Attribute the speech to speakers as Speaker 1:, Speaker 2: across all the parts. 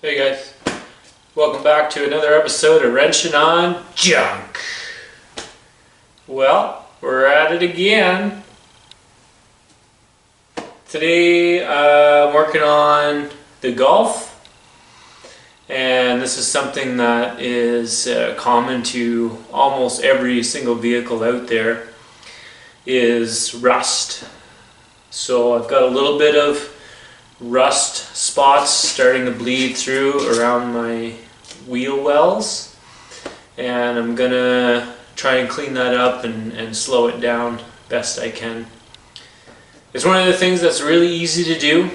Speaker 1: Hey guys, welcome back to another episode of Wrenching on Junk. Well, we're at it again. Today I'm working on the Golf, and this is something that is common to almost every single vehicle out there, is rust. So I've got a little bit of rust spots starting to bleed through around my wheel wells, and I'm gonna try and clean that up and slow it down best I can. It's one of the things that's really easy to do.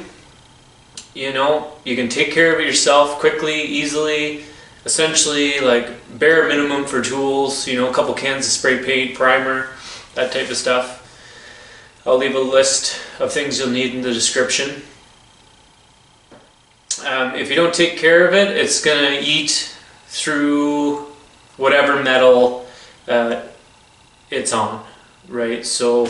Speaker 1: You know, you can take care of it yourself quickly, easily, essentially like bare minimum for tools, you know, a couple cans of spray paint, primer, that type of stuff. I'll leave a list of things you'll need in the description. If you don't take care of it, it's going to eat through whatever metal it's on, right? So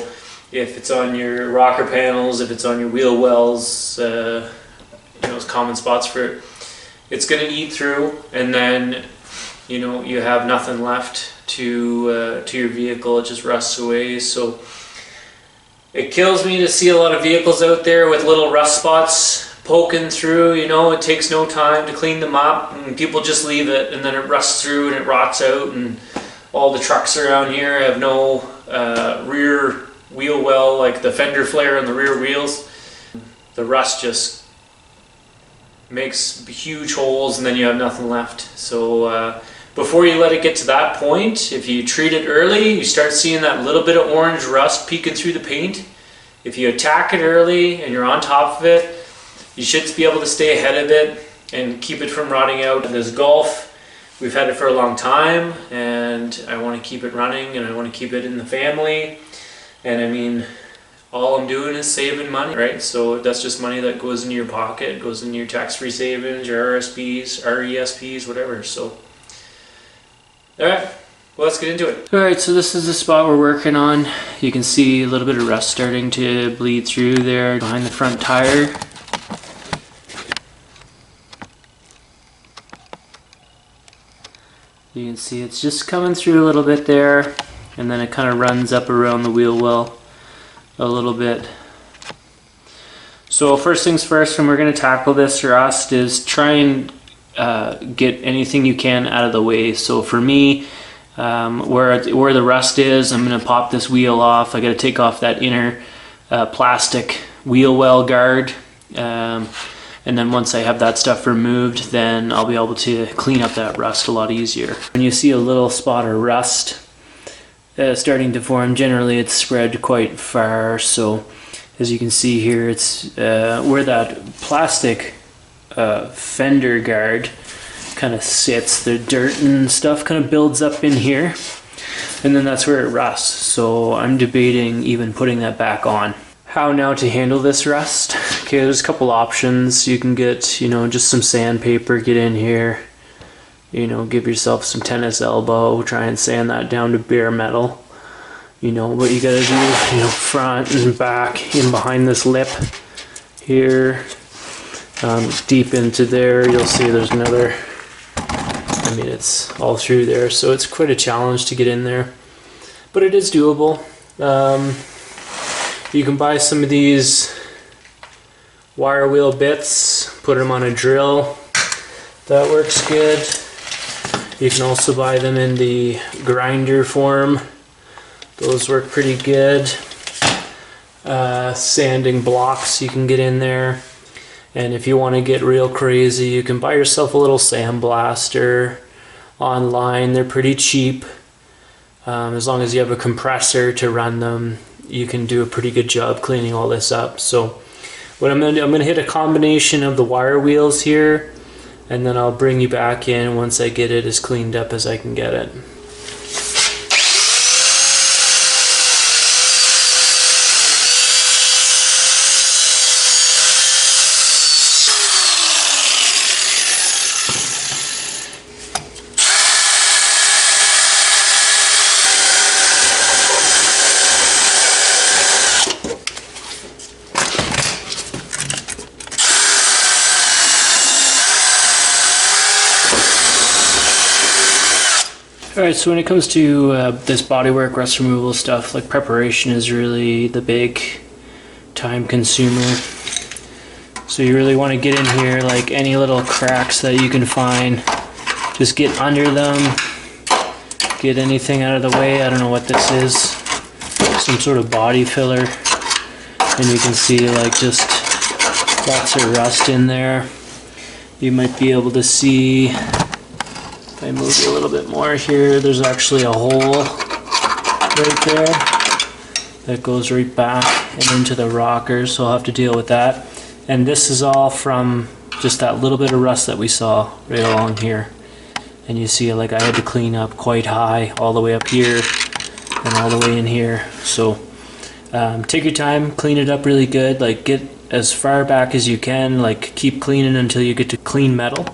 Speaker 1: if it's on your rocker panels, if it's on your wheel wells, you know, it's common spots for it, it's going to eat through, and then, you know, you have nothing left to your vehicle. It just rusts away. So it kills me to see a lot of vehicles out there with little rust spots poking through. You know, it takes no time to clean them up, and people just leave it, and then it rusts through and it rots out, and all the trucks around here have no rear wheel well, like the fender flare on the rear wheels. The rust just makes huge holes, and then you have nothing left. So before you let it get to that point, if you treat it early, you start seeing that little bit of orange rust peeking through the paint. If you attack it early and you're on top of it, you should be able to stay ahead of it and keep it from rotting out. This Golf, we've had it for a long time, and I want to keep it running, and I want to keep it in the family. And I mean, all I'm doing is saving money, right? So that's just money that goes into your pocket, goes into your tax-free savings, your RSPs, RESPs, whatever. So, all right, well, let's get into it. All right, so this is the spot we're working on. You can see a little bit of rust starting to bleed through there behind the front tire. You can see it's just coming through a little bit there, and then it kind of runs up around the wheel well a little bit. So first things first, when we're going to tackle this rust, is try and get anything you can out of the way. So for me, where the rust is, I'm going to pop this wheel off. I got to take off that inner plastic wheel well guard. And then once I have that stuff removed, then I'll be able to clean up that rust a lot easier. When you see a little spot of rust starting to form, generally it's spread quite far. So as you can see here, it's where that plastic fender guard kind of sits. The dirt and stuff kind of builds up in here, and then that's where it rusts. So I'm debating even putting that back on. How now to handle this rust? Okay, there's a couple options. You can get, you know, just some sandpaper, get in here, you know, give yourself some tennis elbow, try and sand that down to bare metal. You know what you gotta do, you know, front and back, in behind this lip here, deep into there. You'll see there's another, I mean, it's all through there, so it's quite a challenge to get in there, but it is doable. You can buy some of these wire wheel bits, put them on a drill. That works good. You can also buy them in the grinder form. Those work pretty good. Sanding blocks you can get in there. And if you want to get real crazy, you can buy yourself a little Sandblaster online. They're pretty cheap. As long as you have a compressor to run them, you can do a pretty good job cleaning all this up. So what I'm going to do, I'm going to hit a combination of the wire wheels here, and then I'll bring you back in once I get it as cleaned up as I can get it.
Speaker 2: Alright, so when it comes to this bodywork, rust removal stuff, like preparation is really the big time consumer. So you really want to get in here, like any little cracks that you can find, just get under them, get anything out of the way. I don't know what this is, some sort of body filler, and you can see like just lots of rust in there. You might be able to see, if I move a little bit more here, there's actually a hole right there that goes right back and into the rocker, so I'll have to deal with that. And this is all from just that little bit of rust that we saw right along here. And you see, like, I had to clean up quite high, all the way up here and all the way in here. So take your time, clean it up really good, like get as far back as you can, like keep cleaning until you get to clean metal.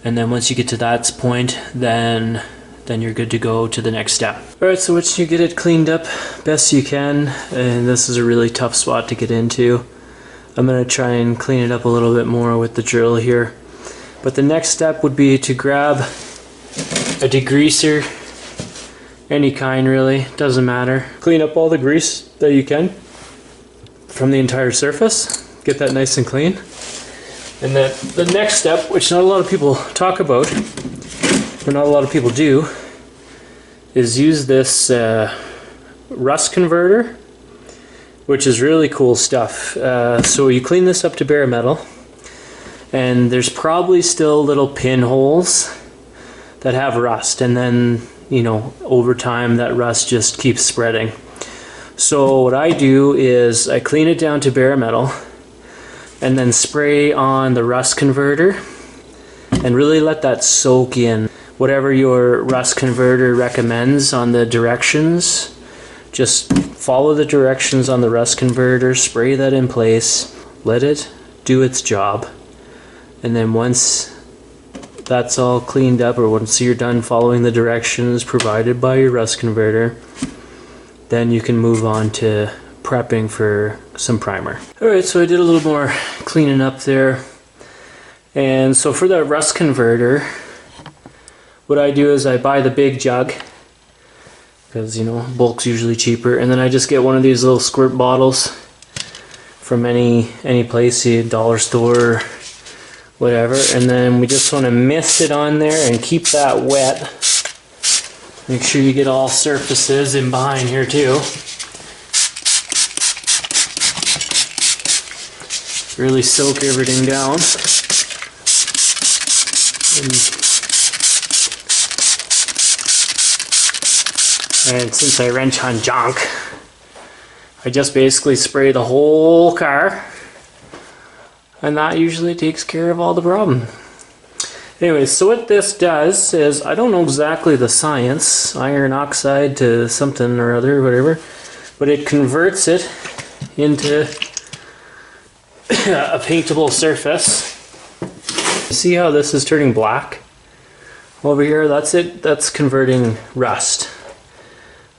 Speaker 2: And then once you get to that point, then you're good to go to the next step. Alright, so once you get it cleaned up best you can, and this is a really tough spot to get into, I'm going to try and clean it up a little bit more with the drill here. But the next step would be to grab a degreaser, any kind really, doesn't matter. Clean up all the grease that you can from the entire surface, get that nice and clean. And then the next step, which not a lot of people talk about, or not a lot of people do, is use this rust converter, which is really cool stuff. So you clean this up to bare metal, and there's probably still little pinholes that have rust, and then, you know, over time that rust just keeps spreading. So what I do is I clean it down to bare metal, and then spray on the rust converter and really let that soak in. Whatever your rust converter recommends on the directions, just follow the directions on the rust converter, spray that in place, let it do its job, and then once that's all cleaned up, or once you're done following the directions provided by your rust converter, then you can move on to prepping for some primer. Alright, so I did a little more cleaning up there. And so for that rust converter, what I do is I buy the big jug, because, you know, bulk's usually cheaper, and then I just get one of these little squirt bottles from any place, a dollar store, whatever, and then we just want to mist it on there and keep that wet. Make sure you get all surfaces in behind here too. Really soak everything down. And since I wrench on junk, I just basically spray the whole car, and that usually takes care of all the problem. Anyway, so what this does is, I don't know exactly the science, iron oxide to something or other, whatever, but it converts it into a paintable surface. See how this is turning black? Over here, that's it, that's converting rust.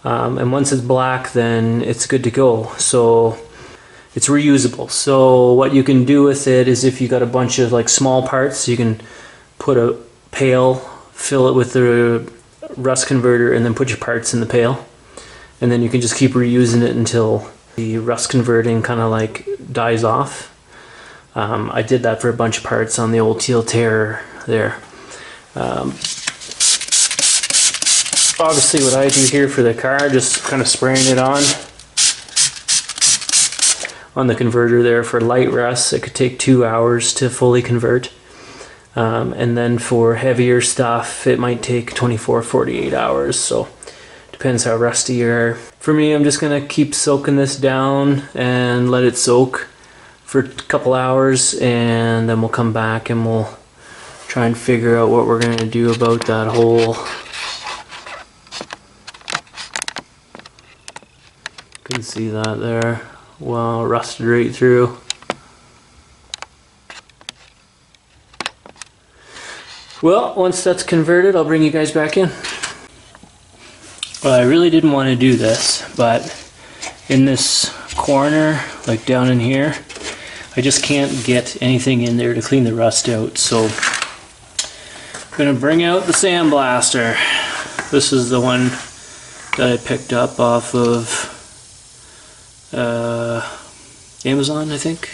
Speaker 2: And once it's black, then it's good to go. So it's reusable. So what you can do with it is, if you got a bunch of like small parts, you can put a pail, fill it with the rust converter, and then put your parts in the pail. And then you can just keep reusing it until the rust converting kind of like dies off. I did that for a bunch of parts on the old Teal Terror there. Obviously what I do here for the car, just kind of spraying it on the converter there. For light rust, it could take 2 hours to fully convert. And then for heavier stuff, it might take 24, 48 hours. So depends how rusty you are. For me, I'm just gonna keep soaking this down and let it soak for a couple hours, and then we'll come back and we'll try and figure out what we're gonna do about that hole. You can see that there. Wow, rusted right through. Well, once that's converted, I'll bring you guys back in. Well, I really didn't want to do this, but in this corner, like down in here, I just can't get anything in there to clean the rust out. So I'm gonna bring out the Sandblaster. This is the one that I picked up off of Amazon, I think.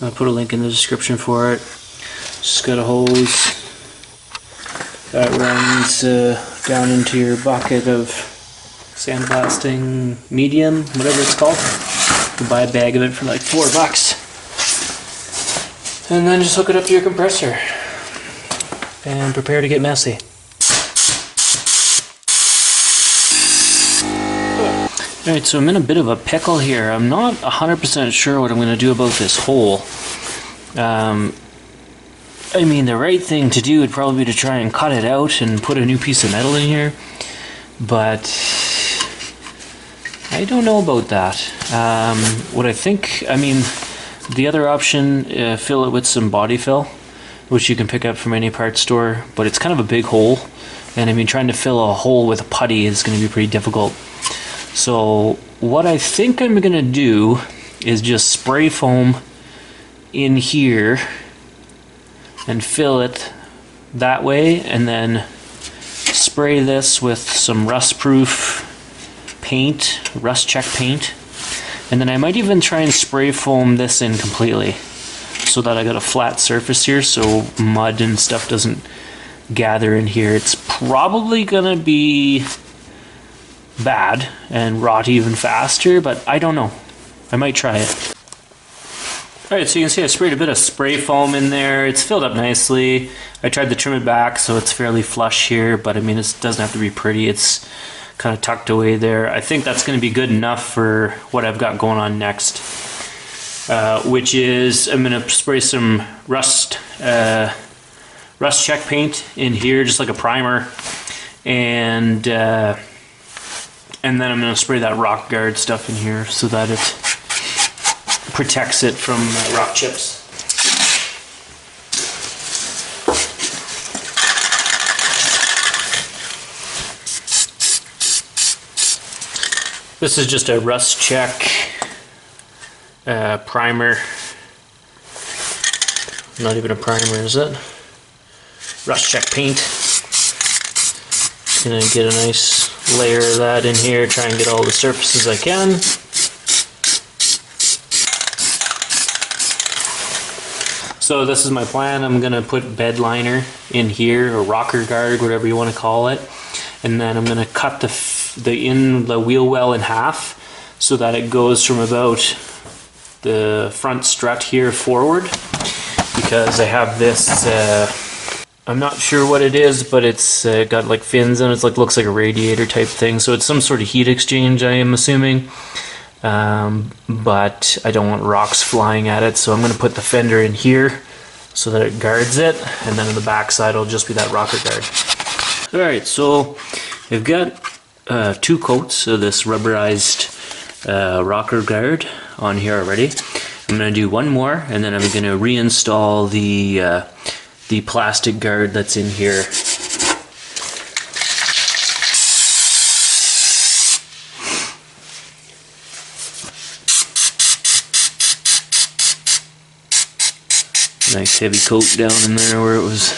Speaker 2: I'll put a link in the description for it. Just got a hose that runs down into your bucket of sandblasting medium, whatever it's called. You buy a bag of it for like $4. And then just hook it up to your compressor and prepare to get messy. Alright, so I'm in a bit of a pickle here. I'm not 100% sure what I'm going to do about this hole. I mean, the right thing to do would probably be to try and cut it out and put a new piece of metal in here. But I don't know about that. What I think, I mean, the other option, fill it with some body fill, which you can pick up from any parts store, but it's kind of a big hole. And I mean, trying to fill a hole with a putty is going to be pretty difficult. So what I think I'm going to do is just spray foam in here and fill it that way, and then spray this with some rust-proof paint, rust check paint, and then I might even try and spray foam this in completely so that I got a flat surface here so mud and stuff doesn't gather in here. It's probably gonna be bad and rot even faster, but I don't know. I might try it. Alright, so you can see I sprayed a bit of spray foam in there. It's filled up nicely. I tried to trim it back so it's fairly flush here, but I mean, it doesn't have to be pretty. It's kind of tucked away there. I think that's going to be good enough for what I've got going on next, which is I'm going to spray some rust check paint in here, just like a primer, and then I'm going to spray that rock guard stuff in here so that it protects it from rock chips. This is just a rust check primer. Not even a primer, is it? Rust check paint. Gonna get a nice layer of that in here, try and get all the surfaces I can. So this is my plan. I'm gonna put bed liner in here, or rocker guard, whatever you want to call it, and then I'm gonna cut the wheel well in half so that it goes from about the front strut here forward, because I have this I'm not sure what it is, but it's got like fins and it looks like a radiator type thing, so it's some sort of heat exchange, I am assuming. But I don't want rocks flying at it, so I'm going to put the fender in here so that it guards it, and then on the back side it'll just be that rocker guard. Alright, so I've got 2 coats of this rubberized rocker guard on here already. I'm going to do one more, and then I'm going to reinstall the plastic guard that's in here. Nice heavy coat down in there where it was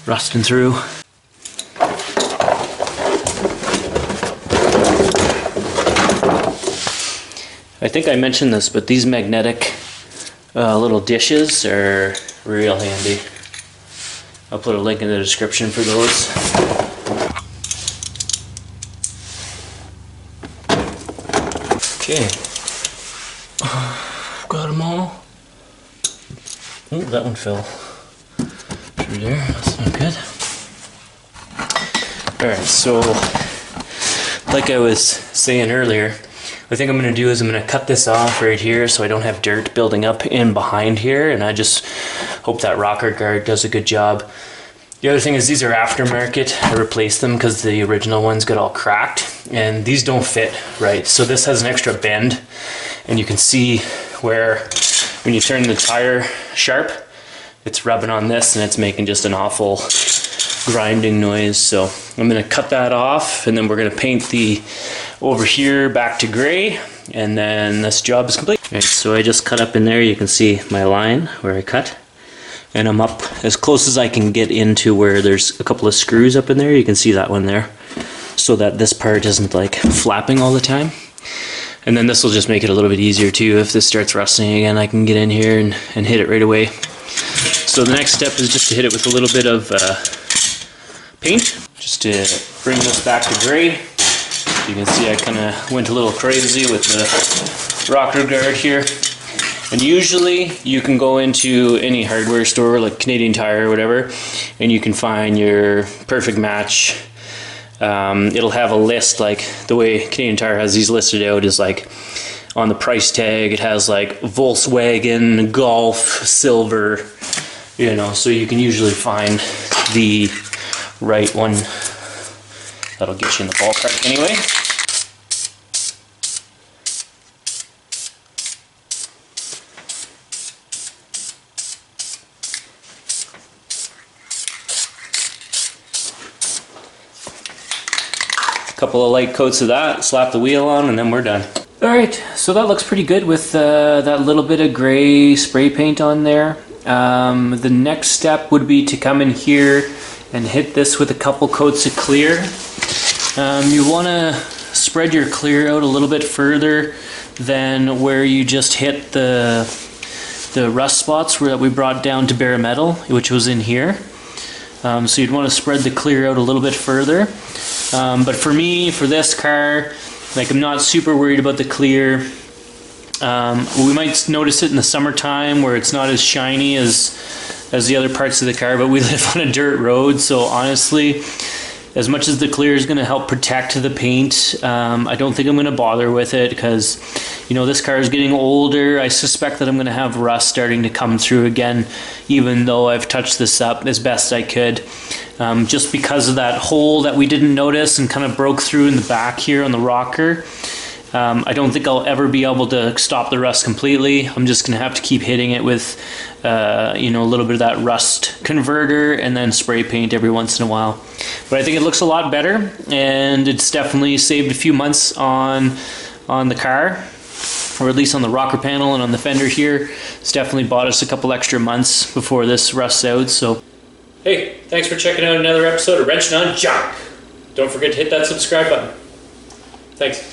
Speaker 2: rusting through. I think I mentioned this, but these magnetic little dishes are real handy. I'll put a link in the description for those. Okay, got them all. Oh, that one fell through there. That's not good. Alright, so like I was saying earlier, what I think I'm going to do is I'm going to cut this off right here so I don't have dirt building up in behind here, and I just hope that rocker guard does a good job. The other thing is these are aftermarket. I replaced them because the original ones got all cracked, and these don't fit right. So this has an extra bend, and you can see where when you turn the tire sharp, it's rubbing on this and it's making just an awful grinding noise. So I'm going to cut that off, and then we're going to paint the over here back to gray, and then this job is complete. Right, so I just cut up in there. You can see my line where I cut. and I'm up as close as I can get into where there's a couple of screws up in there. You can see that one there, so that this part isn't like flapping all the time. And then this will just make it a little bit easier too. If this starts rusting again, I can get in here and hit it right away. So the next step is just to hit it with a little bit of paint, just to bring this back to gray. You can see I kind of went a little crazy with the rocker guard here. And usually you can go into any hardware store like Canadian Tire or whatever, and you can find your perfect match. It'll have a list, like the way Canadian Tire has these listed out is like on the price tag, it has like Volkswagen, Golf, Silver, you know, so you can usually find the right one that'll get you in the ballpark anyway. Couple of light coats of that, slap the wheel on, and then we're done. Alright, so that looks pretty good with that little bit of gray spray paint on there. The next step would be to come in here and hit this with a couple coats of clear. You want to spread your clear out a little bit further than where you just hit the rust spots that we brought down to bare metal, which was in here. So you'd want to spread the clear out a little bit further. But for me, for this car, like I'm not super worried about the clear. We might notice it in the summertime where it's not as shiny as the other parts of the car, but we live on a dirt road, so honestly, as much as the clear is going to help protect the paint, I don't think I'm going to bother with it because, you know, this car is getting older. I suspect that I'm going to have rust starting to come through again, even though I've touched this up as best I could. Just because of that hole that we didn't notice and kind of broke through in the back here on the rocker. I don't think I'll ever be able to stop the rust completely. I'm just going to have to keep hitting it with, you know, a little bit of that rust converter and then spray paint every once in a while. But I think it looks a lot better, and it's definitely saved a few months on the car, or at least on the rocker panel and on the fender here. It's definitely bought us a couple extra months before this rusts out. So, hey, thanks for checking out another episode of Wrenching on Junk. Don't forget to hit that subscribe button. Thanks.